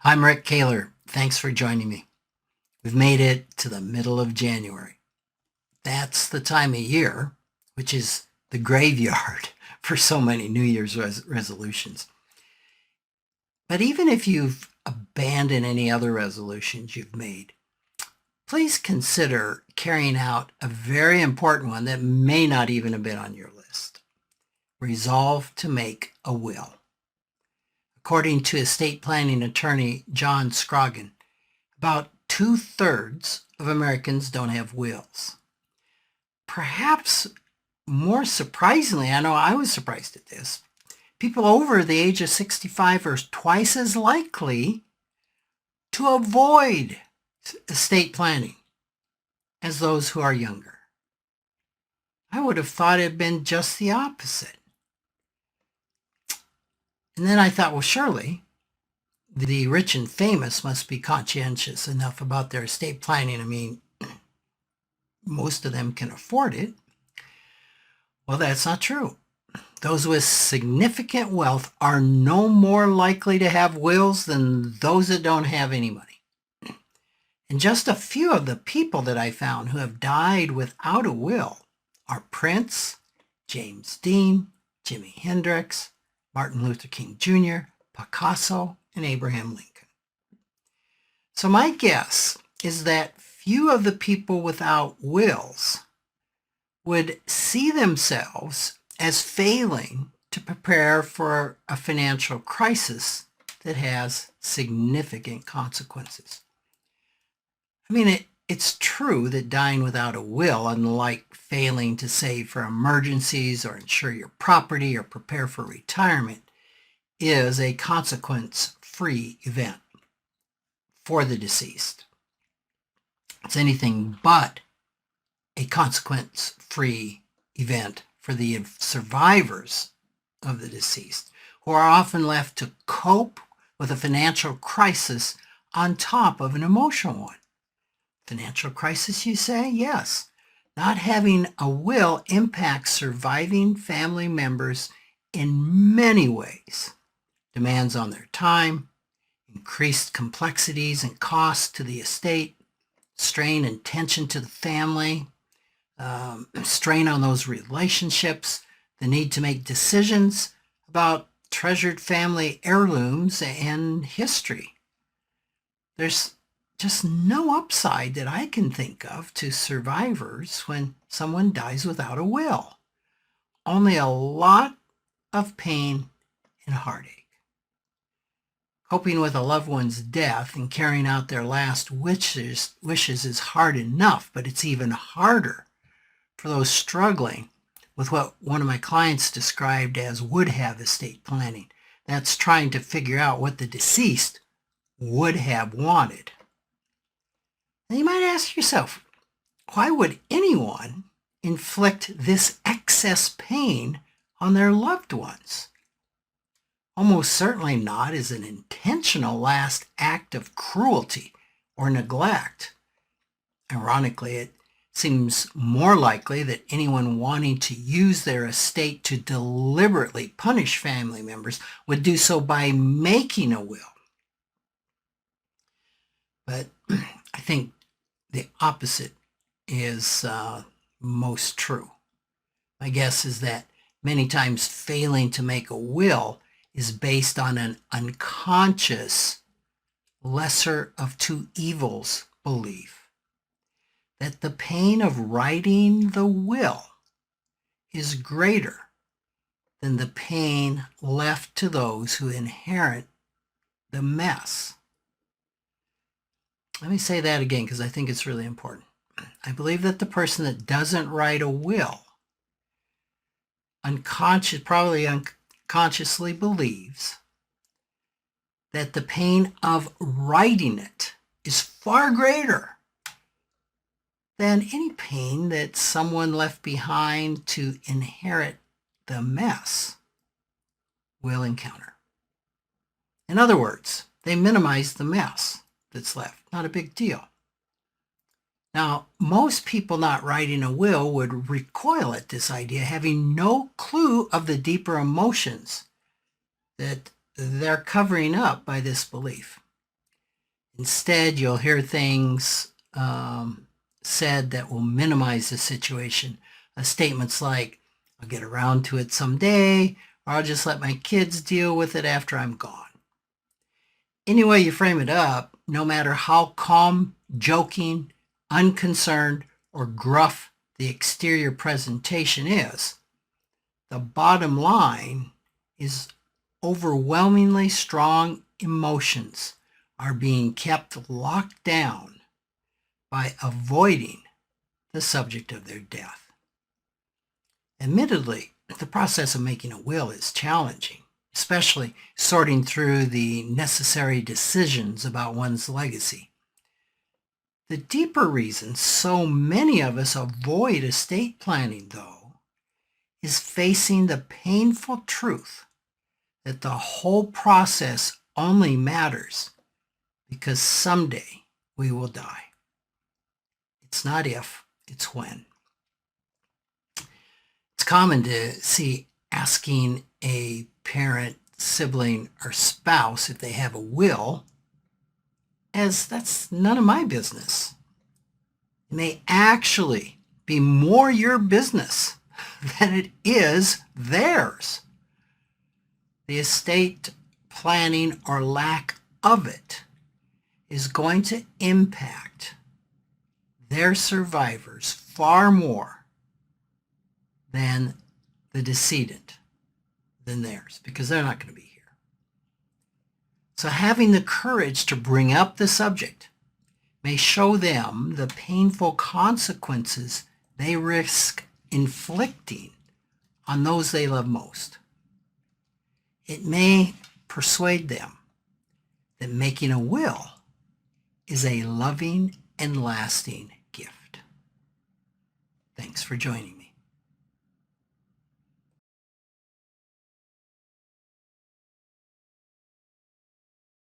I'm Rick Kahler. Thanks for joining me. We've made it to the middle of January. That's the time of year, which is the graveyard for so many New Year's resolutions. But even if you've abandoned any other resolutions you've made, please consider carrying out a very important one that may not even have been on your list. Resolve to make a will. According to estate planning attorney John Scroggin, about 2/3 of Americans don't have wills. Perhaps more surprisingly, I know I was surprised at this, people over the age of 65 are twice as likely to avoid estate planning as those who are younger. I would have thought it had been just the opposite. And then I thought, well, surely the rich and famous must be conscientious enough about their estate planning. I mean, most of them can afford it. Well, that's not true. Those with significant wealth are no more likely to have wills than those that don't have any money. And just a few of the people that I found who have died without a will are Prince, James Dean, Jimi Hendrix, Martin Luther King Jr., Picasso, and Abraham Lincoln. So my guess is that few of the people without wills would see themselves as failing to prepare for a financial crisis that has significant consequences. I mean, it's true that dying without a will, unlike failing to save for emergencies or insure your property or prepare for retirement, is a consequence-free event for the deceased. It's anything but a consequence-free event for the survivors of the deceased, who are often left to cope with a financial crisis on top of an emotional one. Financial crisis, you say? Yes. Not having a will impacts surviving family members in many ways. Demands on their time, increased complexities and costs to the estate, strain and tension to the family, strain on those relationships, the need to make decisions about treasured family heirlooms and history. There's just no upside that I can think of to survivors when someone dies without a will. Only a lot of pain and heartache. Coping with a loved one's death and carrying out their last wishes is hard enough, but it's even harder for those struggling with what one of my clients described as would-have estate planning. That's trying to figure out what the deceased would have wanted. And you might ask yourself, why would anyone inflict this excess pain on their loved ones? Almost certainly not as an intentional last act of cruelty or neglect. Ironically, it seems more likely that anyone wanting to use their estate to deliberately punish family members would do so by making a will. But I think the opposite is most true. My guess is that many times failing to make a will is based on an unconscious lesser of two evils belief that the pain of writing the will is greater than the pain left to those who inherit the mess. Let me say that again because I think it's really important. I believe that the person that doesn't write a will probably unconsciously believes that the pain of writing it is far greater than any pain that someone left behind to inherit the mess will encounter. In other words, they minimize the mess that's left. Not a big deal. Now, most people not writing a will would recoil at this idea, having no clue of the deeper emotions that they're covering up by this belief. Instead, you'll hear things said that will minimize the situation. Statements like, I'll get around to it someday, or I'll just let my kids deal with it after I'm gone. Any way you frame it up, no matter how calm, joking, unconcerned, or gruff the exterior presentation is, the bottom line is overwhelmingly strong emotions are being kept locked down by avoiding the subject of their death. Admittedly, the process of making a will is challenging, especially sorting through the necessary decisions about one's legacy. The deeper reason so many of us avoid estate planning, though, is facing the painful truth that the whole process only matters because someday we will die. It's not if, it's when. It's common to see asking a parent, sibling, or spouse if they have a will as that's none of my business. It may actually be more your business than it is theirs. The estate planning or lack of it is going to impact their survivors far more than the decedent, than theirs, because they're not going to be here. So having the courage to bring up the subject may show them the painful consequences they risk inflicting on those they love most. It may persuade them that making a will is a loving and lasting gift. Thanks for joining me.